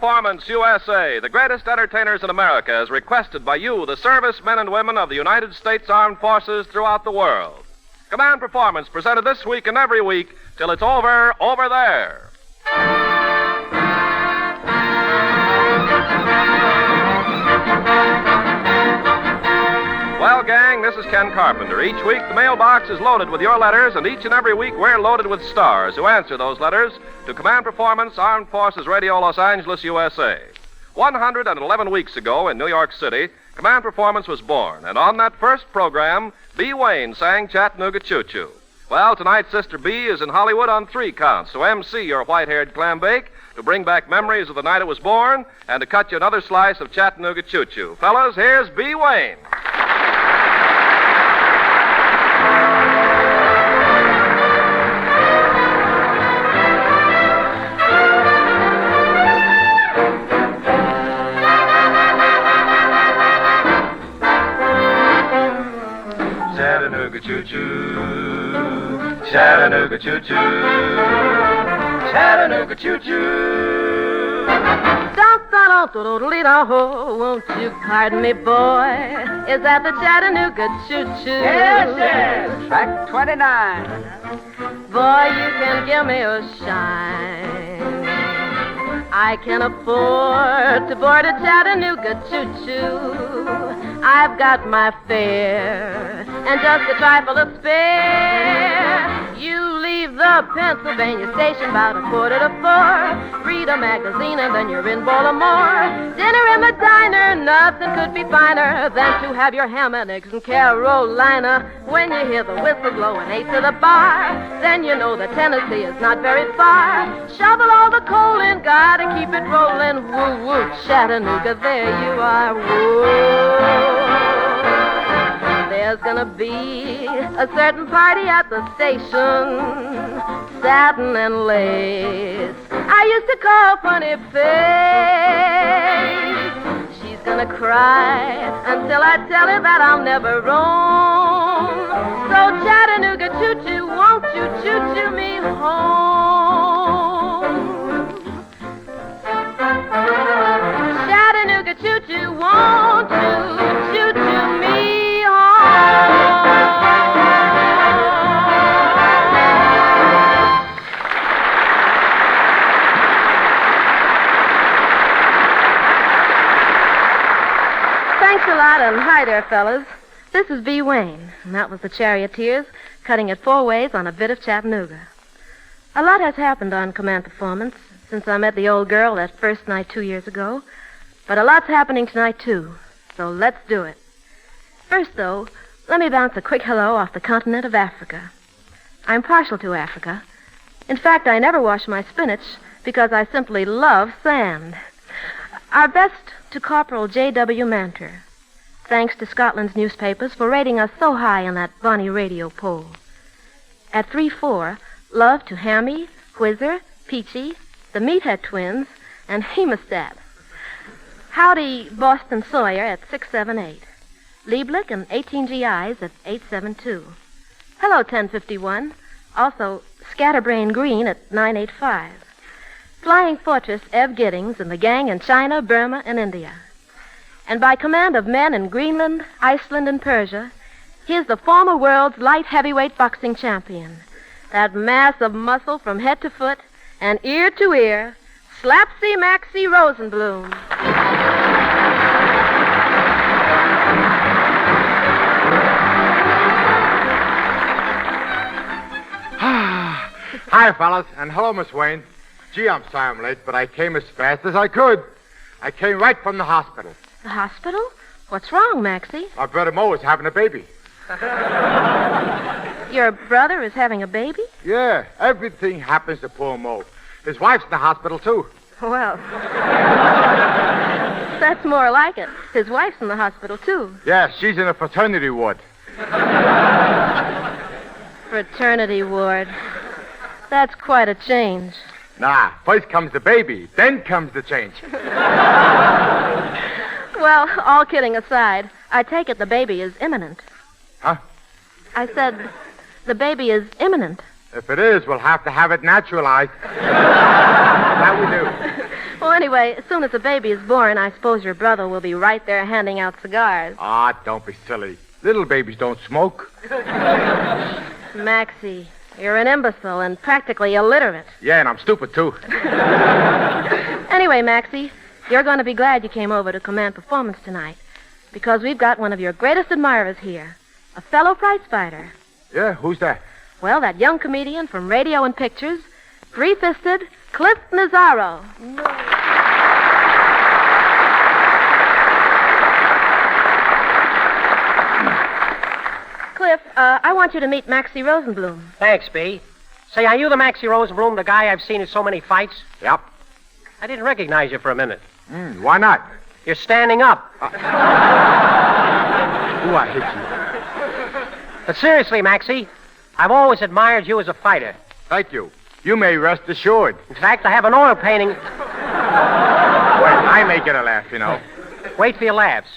Performance USA, the greatest entertainers in America, as requested by you, the servicemen and women of the United States Armed Forces throughout the world. Command Performance, presented this week and every week till it's over there. Well, gang, this is Ken Carpenter. Each week, the mailbox is loaded with your letters, and each and every week, we're loaded with stars who answer those letters to Command Performance, Armed Forces Radio, Los Angeles, USA. 111 weeks ago in New York City, Command Performance was born, and on that first program, Bea Wain sang Chattanooga Choo Choo. Well, tonight, Sister Bea is in Hollywood on 3 counts to MC your white-haired clam bake, to bring back memories of the night it was born, and to cut you another slice of Chattanooga Choo Choo. Fellas, here's Bea Wain. Chattanooga choo-choo, Chattanooga choo-choo, Chattanooga choo-choo. Won't you pardon me, boy? Is that the Chattanooga choo-choo? Yes, yes. Track 29. Boy, you can give me a shine. I can afford to board a Chattanooga choo-choo. I've got my fare and just a trifle to spare. You leave the Pennsylvania station about 3:45. Read a magazine and then you're in Baltimore. Dinner in the diner, nothing could be finer than to have your ham and eggs in Carolina. When you hear the whistle blowing 8 to the bar, then you know that Tennessee is not very far. Shovel all the coal in, gotta keep it rolling. Woo woo, Chattanooga, there you are. Woo. There's gonna be a certain party at the station, satin and lace I used to call Funny Face. She's gonna cry until I tell her that I'll never roam. So Chattanooga choo-choo, won't you choo-choo me home? Chattanooga choo-choo, won't you choo-choo me? Thanks a lot, and hi there, fellas. This is Bea Wain, and that was the Charioteers cutting it 4 ways on a bit of Chattanooga. A lot has happened on Command Performance since I met the old girl that first night 2 years ago, but a lot's happening tonight, too, so let's do it. First, though, let me bounce a quick hello off the continent of Africa. I'm partial to Africa. In fact, I never wash my spinach because I simply love sand. Our best to Corporal J.W. Manter. Thanks to Scotland's newspapers for rating us so high in that bonny radio poll. At 3-4, love to Hammy, Whizzer, Peachy, the Meathead Twins, and Hemostat. Howdy, Boston Sawyer at 678. Lieblich and 18 GIs at 872. Hello, 1051. Also, Scatterbrain Green at 985. Flying Fortress Ev Giddings and the gang in China, Burma, and India. And by command of men in Greenland, Iceland, and Persia, here's the former world's light heavyweight boxing champion. That mass of muscle from head to foot and ear to ear, Slapsy Maxie Rosenblum. Hi, fellas, and hello, Miss Wain. Gee, I'm sorry I'm late, but I came as fast as I could. I came right from the hospital. The hospital? What's wrong, Maxie? My brother Mo is having a baby. Your brother is having a baby? Yeah, everything happens to poor Mo. His wife's in the hospital, too. Well, that's more like it. His wife's in the hospital, too. Yeah, she's in a fraternity ward. Fraternity ward. That's quite a change. Nah, first comes the baby, then comes the change. Well, all kidding aside, I take it the baby is imminent. Huh? I said the baby is imminent. If it is, we'll have to have it naturalized. That we do. Well, anyway, as soon as the baby is born, I suppose your brother will be right there handing out cigars. Ah, don't be silly. Little babies don't smoke. Maxie, you're an imbecile and practically illiterate. Yeah, and I'm stupid, too. Anyway, Maxie, you're going to be glad you came over to Command Performance tonight, because we've got one of your greatest admirers here, a fellow prize fighter. Yeah, who's that? Well, that young comedian from radio and pictures, three-fisted Cliff Nazaro. Cliff, I want you to meet Maxie Rosenblum. Thanks, B. Say, are you the Maxie Rosenblum, the guy I've seen in so many fights? Yep. I didn't recognize you for a minute. Why not? You're standing up. Ooh, I hit you. But seriously, Maxie, I've always admired you as a fighter. Thank you. You may rest assured. In fact, I have an oil painting. Well, I may get a laugh, you know. Wait for your laughs.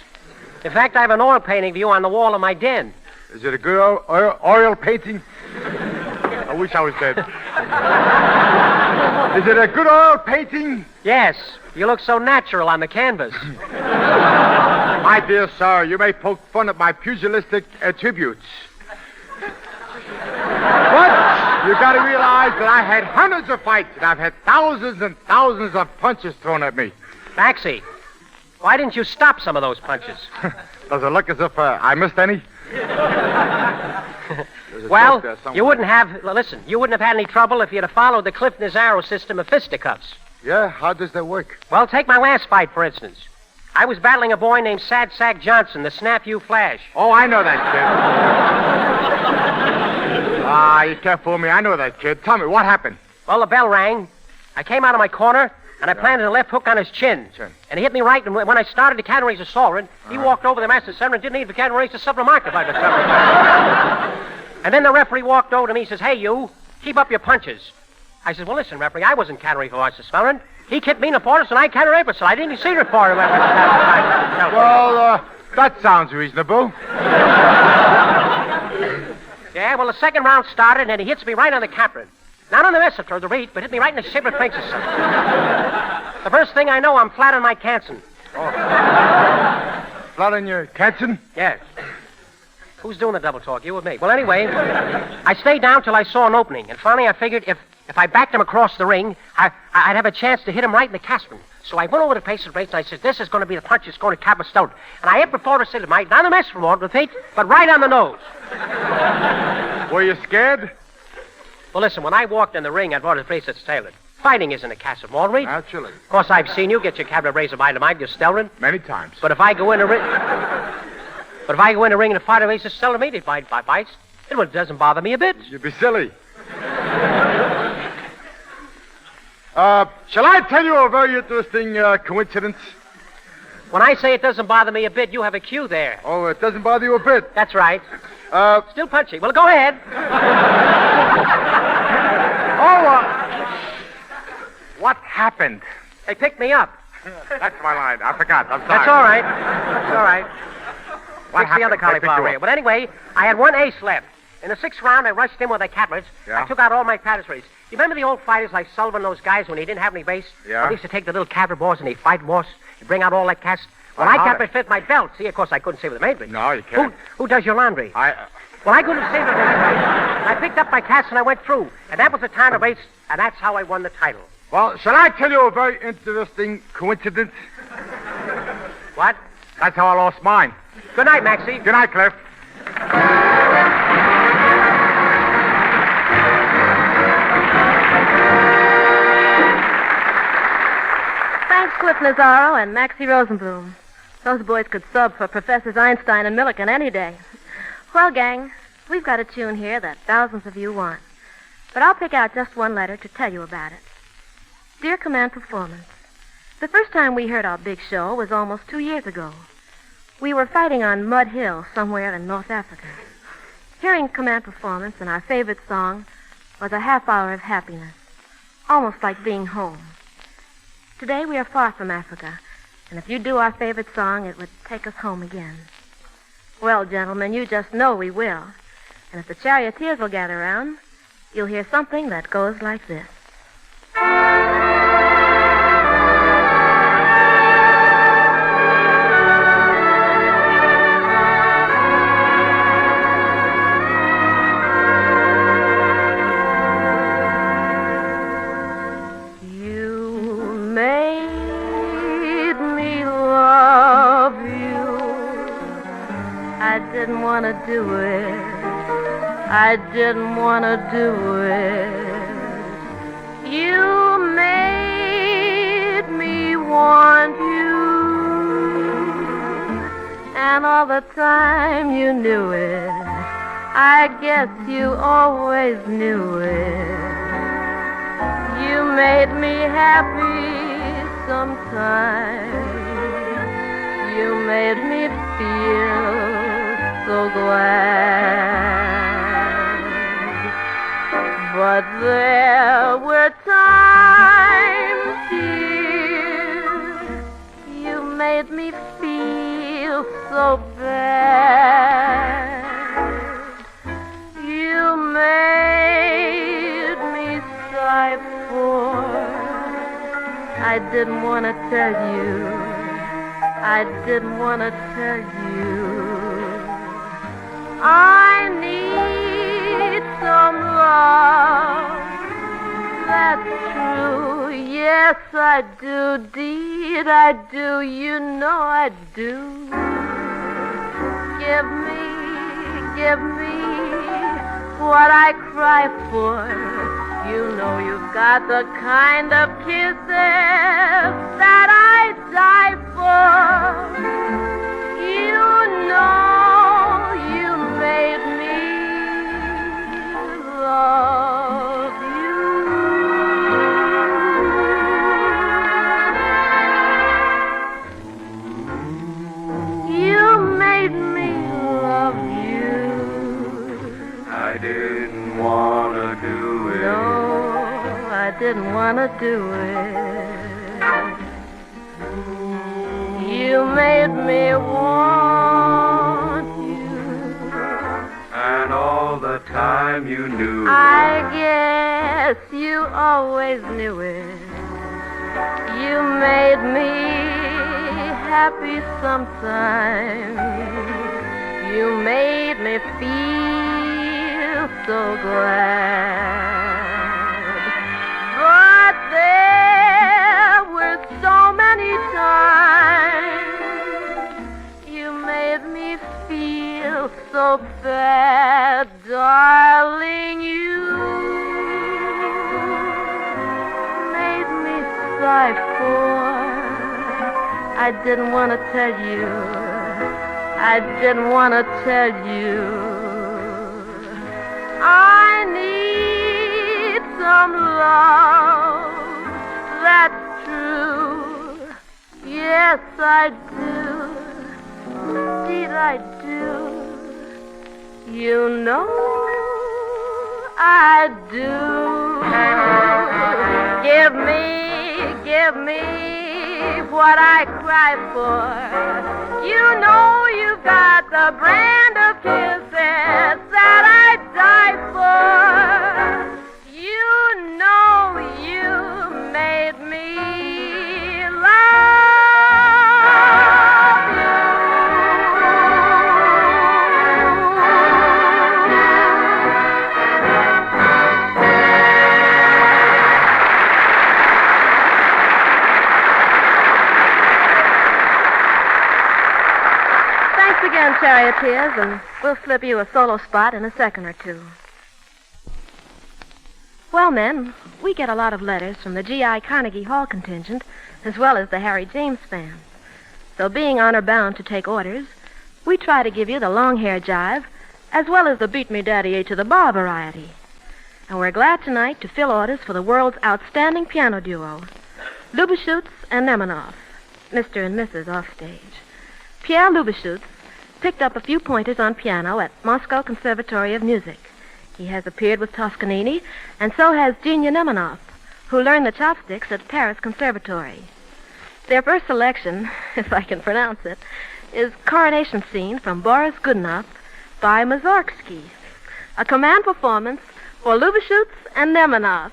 In fact, I have an oil painting of you on the wall of my den. Is it a good oil painting? I wish I was dead. Is it a good oil painting? Yes, you look so natural on the canvas. My dear sir, you may poke fun at my pugilistic attributes. But you got to realize that I had hundreds of fights, and I've had thousands and thousands of punches thrown at me. Maxie, why didn't you stop some of those punches? Does it look as if I missed any? Well, you wouldn't have had any trouble if you'd have followed the Cliff Nazaro system of fisticuffs. Yeah, how does that work? Well, take my last fight, for instance. I was battling a boy named Sad Sack Johnson, the Snap You Flash. Oh, I know that kid. You can't fool me. I know that kid. Tell me, what happened? Well, the bell rang. I came out of my corner, and I planted a left hook on his chin. And he hit me right, and when I started the Catarines of Solrin, he walked over the Master Center and didn't need the Catarines to supplement if I'd been And then the referee walked over to me and says, "Hey, you, keep up your punches." I said, "Well, listen, referee, I wasn't Catarine for Master Center. He kicked me in the forest, and I Catarine for, so I didn't see the report." Well, that sounds reasonable. Yeah, well, the second round started, and he hits me right on the capron. Not on the wrist or the reed, but hit me right in the shiver faces. The first thing I know, I'm flat on my canson. Flat on your canson? Yes. Who's doing the double talk, you or me? Well, anyway, I stayed down till I saw an opening, and finally I figured if I backed him across the ring, I'd have a chance to hit him right in the casement. So I went over to Pace and Race, and I said, "This is going to be the punch that's going to cap a stone." And I hit before the city, not on the mess from the feet, but right on the nose. Were you scared? Well, listen, when I walked in the ring, I brought a face that's tailored. Fighting isn't a cast of Mallory. Naturally. Of course, I've seen you get your cabinet razor by the mind, you're Stelrin. Many times. But if I go in the ring... But if I go in the ring and the fighter races Stelrin me, they fight by bites. It doesn't bother me a bit. You'd be silly. Shall I tell you a very interesting coincidence? When I say it doesn't bother me a bit, you have a cue there. Oh, it doesn't bother you a bit? That's right. Still punchy. Well, go ahead. What happened? They picked me up. That's my line. I forgot. I'm sorry. That's all right. That's all right. What Fix the other cauliflower here. But anyway, I had one ace left. In the sixth round, I rushed in with the catlets. Yeah. I took out all my patisseries. You remember the old fighters like Sullivan, those guys, when they didn't have any base? Yeah. Well, they used to take the little cabinet balls and they fight more. They bring out all that cast. Well, Well, I how kept they- it fit my belt. See, of course, I couldn't see with the maid. No, you can't. Who does your laundry? I Well, I couldn't see with the maid. I picked up my cast and I went through. And that was the time of race, and that's how I won the title. Well, shall I tell you a very interesting coincidence? What? That's how I lost mine. Good night, Maxie. Good night, Cliff. Thanks, Cliff Nazaro and Maxie Rosenblum. Those boys could sub for Professors Einstein and Millikan any day. Well, gang, we've got a tune here that thousands of you want. But I'll pick out just one letter to tell you about it. Dear Command Performance, the first time we heard our big show was almost 2 years ago. We were fighting on Mud Hill somewhere in North Africa. Hearing Command Performance and our favorite song was a half hour of happiness, almost like being home. Today we are far from Africa, and if you do our favorite song, it would take us home again. Well, gentlemen, you just know we will. And if the Charioteers will gather around, you'll hear something that goes like this. want to do it. I didn't want to do it. You made me want you. And all the time you knew it. I guess you always knew it. You made me happy sometimes. You made me feel so glad. But there were times, dear, you made me feel so bad. You made me sigh for. I didn't want to tell you. I didn't want to tell you. I need some love. That's true. Yes, I do. Deed, I do. You know I do. Give me what I cry for. You know you've got the kind of kisses that I die for. You know you made me love you. You made me love you. I didn't want to do it. No, I didn't want to do it. You made me want you. And all the time you knew. I guess you always knew it. You made me happy sometimes. You made me feel so glad. But there were so many times you made me feel so bad, darling. You made me sigh for. I didn't want to tell you. I didn't want to tell you. I need some love. That's true. Yes, I do. Indeed, I do. You know I do. Give me what I cry for. You know you've got the brand of kisses that I die for. You know you made me love you. Thanks again, Charioteers, and we'll slip you a solo spot in a second or two. Well, men, we get a lot of letters from the G.I. Carnegie Hall contingent, as well as the Harry James fans. So being honor-bound to take orders, we try to give you the long-hair jive, as well as the beat-me-daddy to the bar variety. And we're glad tonight to fill orders for the world's outstanding piano duo, Luboshultz and Nimenoff, Mr. and Mrs. Offstage. Pierre Luboshultz picked up a few pointers on piano at Moscow Conservatory of Music. He has appeared with Toscanini, and so has Genia Nimenoff, who learned the chopsticks at Paris Conservatory. Their first selection, if I can pronounce it, is Coronation Scene from Boris Godunov by Mussorgsky, a command performance for Luboshultz and Nimenoff.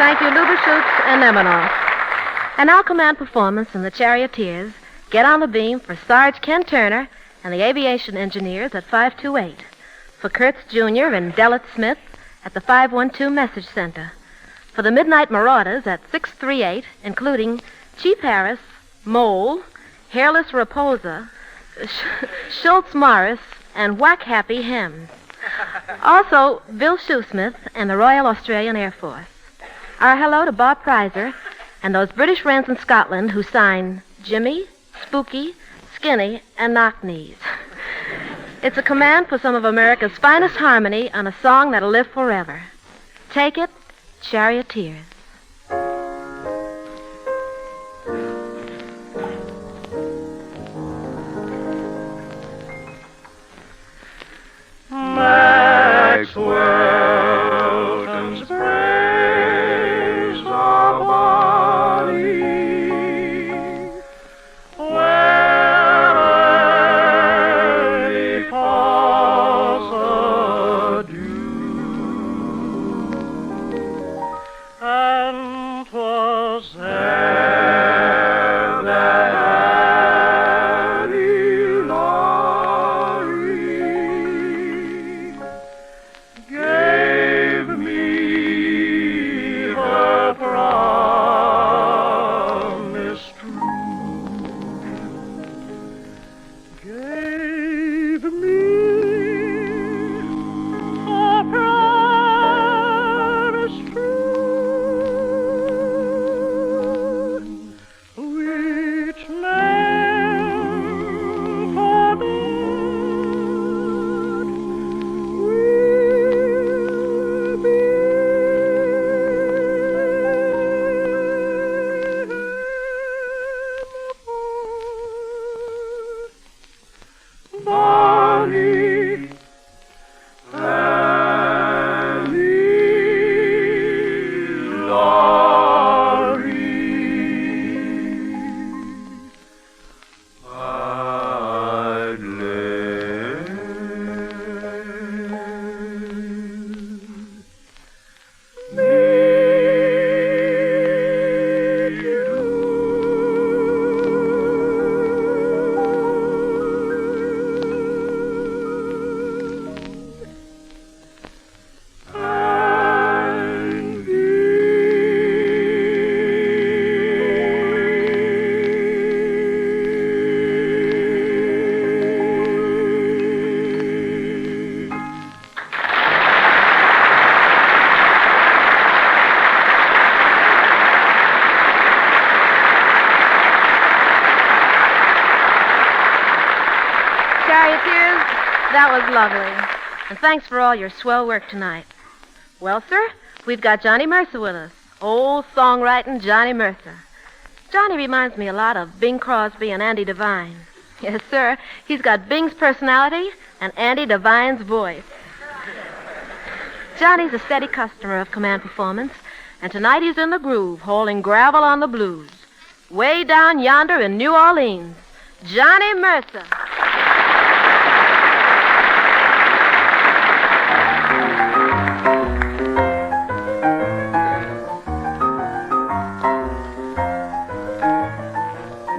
Thank you, Luboshultz and Nimenoff. And now command performance in the Charioteers. Get on the beam for Sarge Ken Turner and the aviation engineers at 528. For Kurtz Jr. and Dellet Smith at the 512 Message Center. For the Midnight Marauders at 638, including Chief Harris, Mole, Hairless Raposa, Schultz Morris, and Whack Happy Hems. Also, Bill Shoesmith and the Royal Australian Air Force. Our hello to Bob Prizer and those British Wrens in Scotland who sign Jimmy, Spooky, Skinny, and Knock Knees. It's a command for some of America's finest harmony on a song that'll live forever. Take it, Charioteers. Maxwell can praise our body where he falls adieu, and 'twas there that Annie Laurie gave me her promise true, gave me her promise true, which man forbid will be Bonnie Annie Laurie. I'd live Charioteers, that was lovely. And thanks for all your swell work tonight. Well, sir, we've got Johnny Mercer with us. Old songwriting Johnny Mercer. Johnny reminds me a lot of Bing Crosby and Andy Devine. Yes, sir. He's got Bing's personality and Andy Devine's voice. Johnny's a steady customer of Command Performance, and tonight he's in the groove, hauling gravel on the blues. Way down yonder in New Orleans, Johnny Mercer.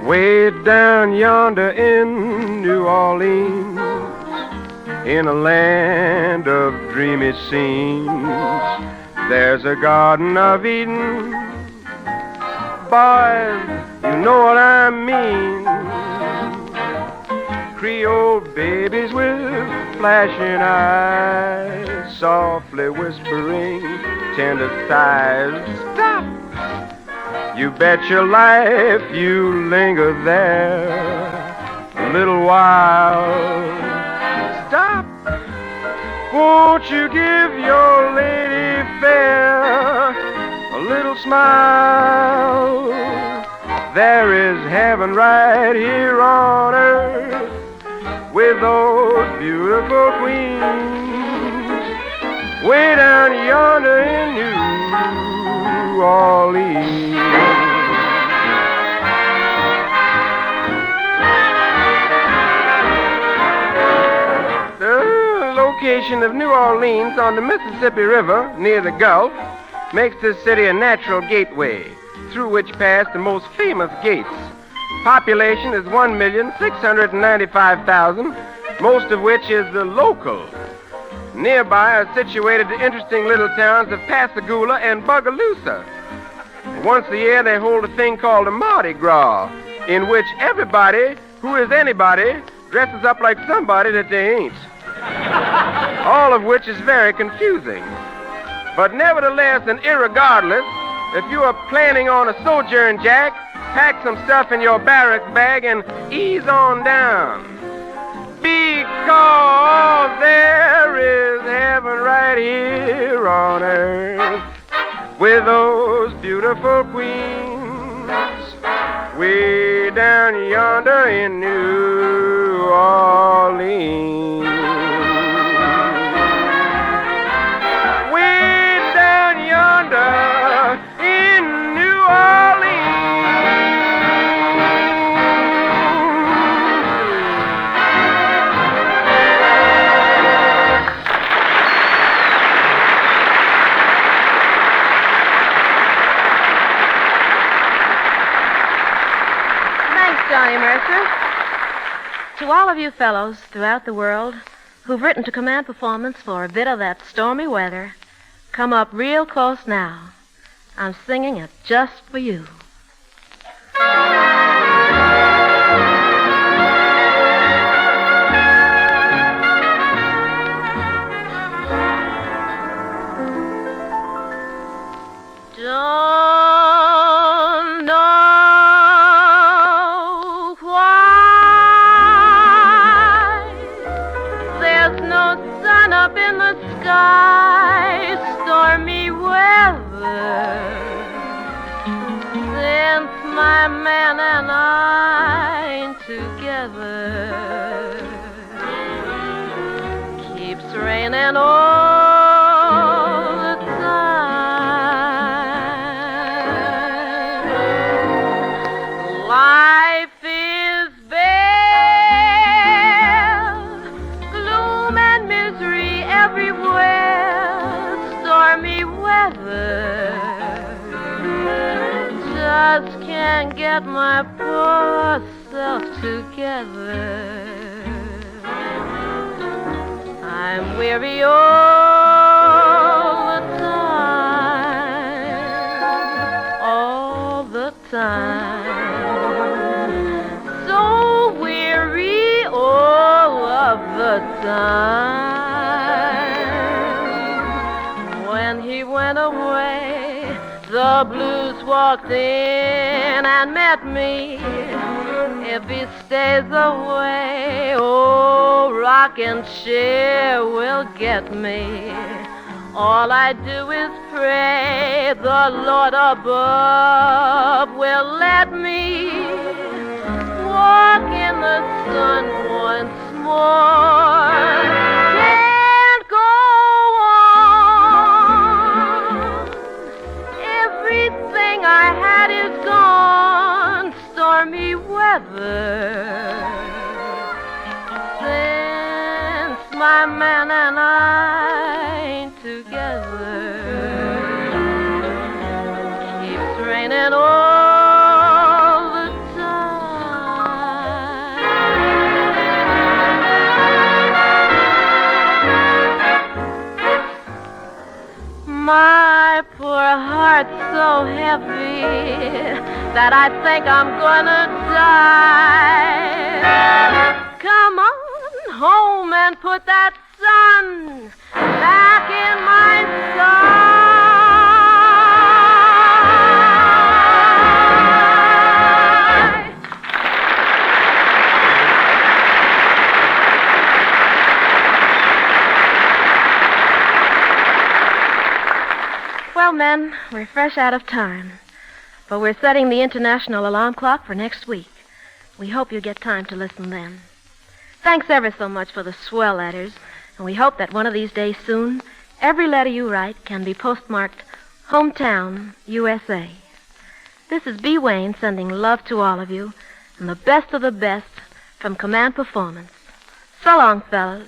Way down yonder in New Orleans, in a land of dreamy scenes, there's a Garden of Eden. Boys, you know what I mean. Creole babies with flashing eyes, softly whispering, tender thighs. Stop! You bet your life you linger there a little while. Stop! Won't you give your lady fair a little smile? There is heaven right here on earth with those beautiful queens way down yonder in New Orleans. The location of New Orleans on the Mississippi River near the Gulf makes this city a natural gateway through which pass the most famous gates. Population is 1,695,000, most of which is the local. Nearby are situated the interesting little towns of Pascagoula and Bogalusa. Once a year, they hold a thing called a Mardi Gras, in which everybody who is anybody dresses up like somebody that they ain't. All of which is very confusing. But nevertheless and irregardless, if you are planning on a sojourn, Jack, pack some stuff in your barrack bag and ease on down. Because there is heaven right here on earth with those beautiful queens way down yonder in New Orleans. Way down yonder in New Orleans. Johnny Mercer. To all of you fellows throughout the world who've written to Command Performance for a bit of that stormy weather, come up real close now. I'm singing it just for you. Don't know why there's no sun up in the sky, stormy weather, since my man and I ain't together. Keeps raining all the time. Life is bare, gloom and misery everywhere, stormy weather. Just can't get my poor self together. I'm weary all the time, so weary all of the time. When he went away, the blues walked in and met me. If he stays away, oh, rocking chair will get me. All I do is pray the Lord above will let me walk in the sun once more. Can't go on. Everything I had is gone. Stormy weather. Since my man and I ain't together, keeps raining all the time. My poor heart's so heavy that I think I'm gonna die. Come on home and put that sun back in my sky. Well, men, we're fresh out of time. But we're setting the international alarm clock for next week. We hope you get time to listen then. Thanks ever so much for the swell letters, and we hope that one of these days soon, every letter you write can be postmarked Hometown, USA. This is Bea Wain sending love to all of you, and the best of the best from Command Performance. So long, fellas.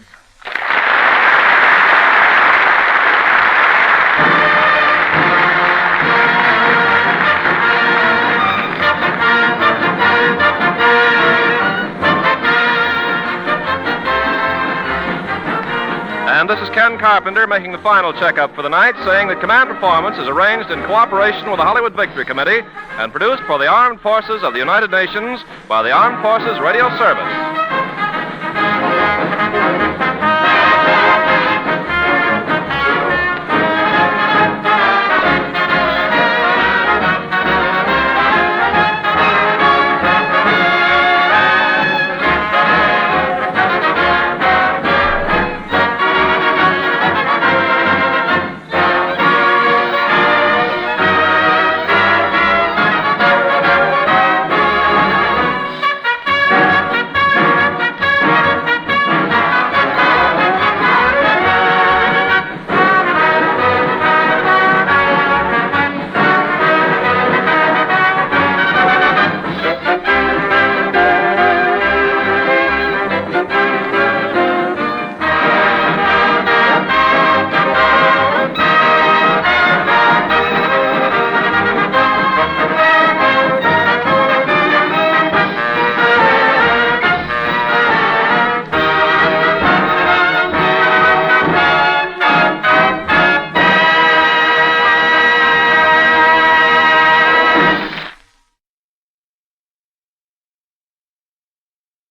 And this is Ken Carpenter making the final checkup for the night, saying that Command Performance is arranged in cooperation with the Hollywood Victory Committee and produced for the Armed Forces of the United Nations by the Armed Forces Radio Service.